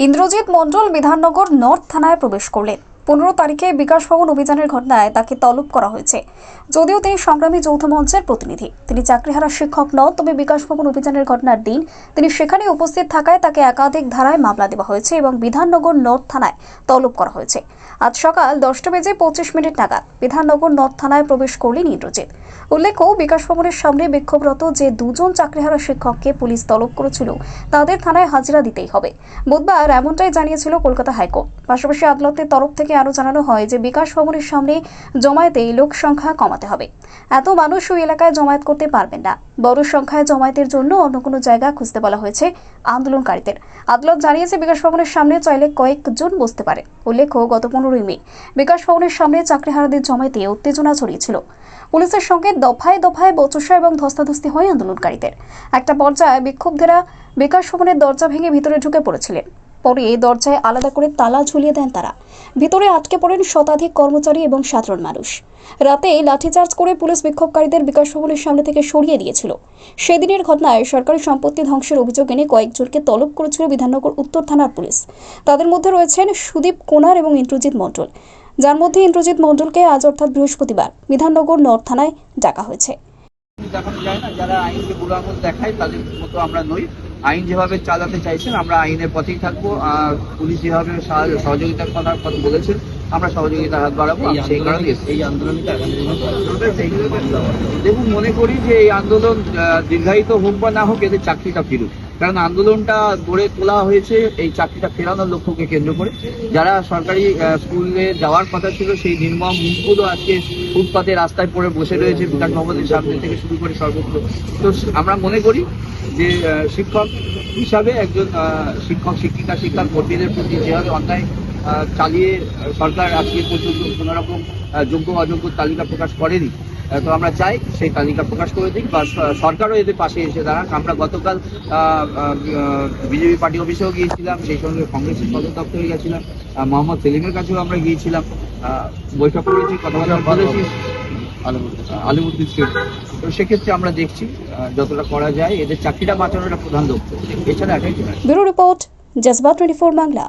ইন্দ্রজিৎ মণ্ডল Bidhannagar north থানায় প্রবেশ করলেন। 15 তারিখে বিকাশ ভবন অভিযানের ঘটনায় তাকে তলব করা হয়েছে। যদিও তিনি সংগ্রামী যৌথ মঞ্চের প্রতিনিধি, তিনি চাকরিহারা শিক্ষক নন, তবে বিকাশ ভবন অভিযানের ঘটনার দিন তিনি সেখানে উপস্থিত থাকায় তাকে একাধিক ধারায় মামলা দেওয়া হয়েছে এবং বিধাননগর নর্থ থানায় তলব করা হয়েছে। আজ সকাল 10:25 নাগাদ বিধাননগর নর্থ থানায় প্রবেশ করলেন ইন্দ্রজিৎ। উল্লেখ্য, বিকাশ ভবনের সামনে বিক্ষোভরত যে দুজন চাকরিহারা শিক্ষককে পুলিশ তলব করেছিল তাদের থানায় হাজিরা দিতেই হবে। বুধবার এমনটাই জানিয়েছিল কলকাতা হাইকোর্ট। পাশাপাশি আদালতের তরফ থেকে আরও জানানো হয় যে বিকাশ ভবনের সামনে জমায়েতে লোক সংখ্যা কমাতে হবে। এত মানুষ ওই এলাকায় জমায়েত করতে পারবেন না। বড় সংখ্যায় জমায়েতের জন্য অন্য কোনো জায়গা খুঁজতে বলা হয়েছে আন্দোলনকারীদের। আদালত জানিয়েছে বিকাশ ভবনের সামনে চাইলে কয়েকজন বসতে পারে। উল্লেখ্য, গত 15 মে বিকাশ ভবনের সামনে চাকরিহারাদের জমায়েতে উত্তেজনা ছড়িয়েছিল। পুলিশের সঙ্গে দফায় দফায় বচসা এবং ধস্তাধস্তি হয় আন্দোলনকারীদের। একটা পর্যায়ে বিক্ষুব্ধরা বিকাশ ভবনের দরজা ভেঙে ভিতরে ঢুকে পড়েছিলেন। পরে দরজায় আলাদা করে তালা ঝুলিয়ে দেন তারা। ভিতরে আটকে পড়েন শতাধিক কর্মচারী এবং সাধারণ মানুষ। রাতে লাঠিচার্জ করে পুলিশ বিক্ষোভকারীদের বিকাশ ভবনের সামনে থেকে সরিয়ে দিয়েছিল। সেদিনের ঘটনায় সরকারি সম্পত্তি ধ্বংসের অভিযোগ এনে কয়েকজনকে তলব করেছিল বিধাননগর উত্তর থানার পুলিশ। তাদের মধ্যে রয়েছেন সুদীপ কোনার এবং ইন্দ্রজিৎ মণ্ডল, যার মধ্যে ইন্দ্রজিৎ মণ্ডলকে আজ অর্থাৎ বৃহস্পতিবার বিধাননগর নর্থ থানায় ডাকা হয়েছে। দেখানো যায় না, যারা আইনকে বুড়ো আঙুল দেখায় তাদের মতো আমরা নই। আইন যেভাবে চালাতে চাইছেন আমরা আইনের পথেই থাকবো। আর পুলিশ যেভাবে সহযোগিতার কথা বলেছেন আমরা সহযোগিতার হাত বাড়াবো। সেই কারণে এই আন্দোলনটা দেখুন, মনে করি যে এই আন্দোলন দীর্ঘায়িত হোক বা না হোক, এদের চাকরিটা ফিরুক। কারণ আন্দোলনটা গড়ে তোলা হয়েছে এই চাকরিটা ফেরানোর লক্ষ্যকে কেন্দ্র করে। যারা সরকারি স্কুলে যাওয়ার কথা ছিল সেই নির্মম মুখগুলো আজকে ফুটপাতে রাস্তায় পড়ে বসে রয়েছে, বিকাশ ভবনের সামনে থেকে শুরু করে সর্বত্র। তো আমরা মনে করি যে শিক্ষক হিসাবে একজন শিক্ষক শিক্ষিকা শিক্ষা কর্মীদের প্রতি যেভাবে অন্যায় চালিয়ে সরকার আজকে পর্যন্ত কোনো রকম যোগ্য অযোগ্য তালিকা প্রকাশ করেনি, তো আমরা চাই সেই তালিকা প্রকাশ করে দিক বা সরকারও এদের পাশে এসে দাঁড়াক। আমরা গতকাল বিজেপি পার্টি অফিসেও গিয়েছিলাম, সেই সঙ্গে কংগ্রেসের সদর দপ্তরে গিয়েছিলাম, মোহাম্মদ সেলিমের কাছেও আমরা গিয়েছিলাম, বৈঠক করেছি, কথাবার্তা বলেছি আলিমুদ্দিন স্ট্রিট। তো সেক্ষেত্রে আমরা দেখছি যতটা করা যায় এদের চাকরিটা বাঁচানোর একটা প্রধান লক্ষ্য, এছাড়া এটাই। ব্যুরো রিপোর্ট, জজবা 24 বাংলা।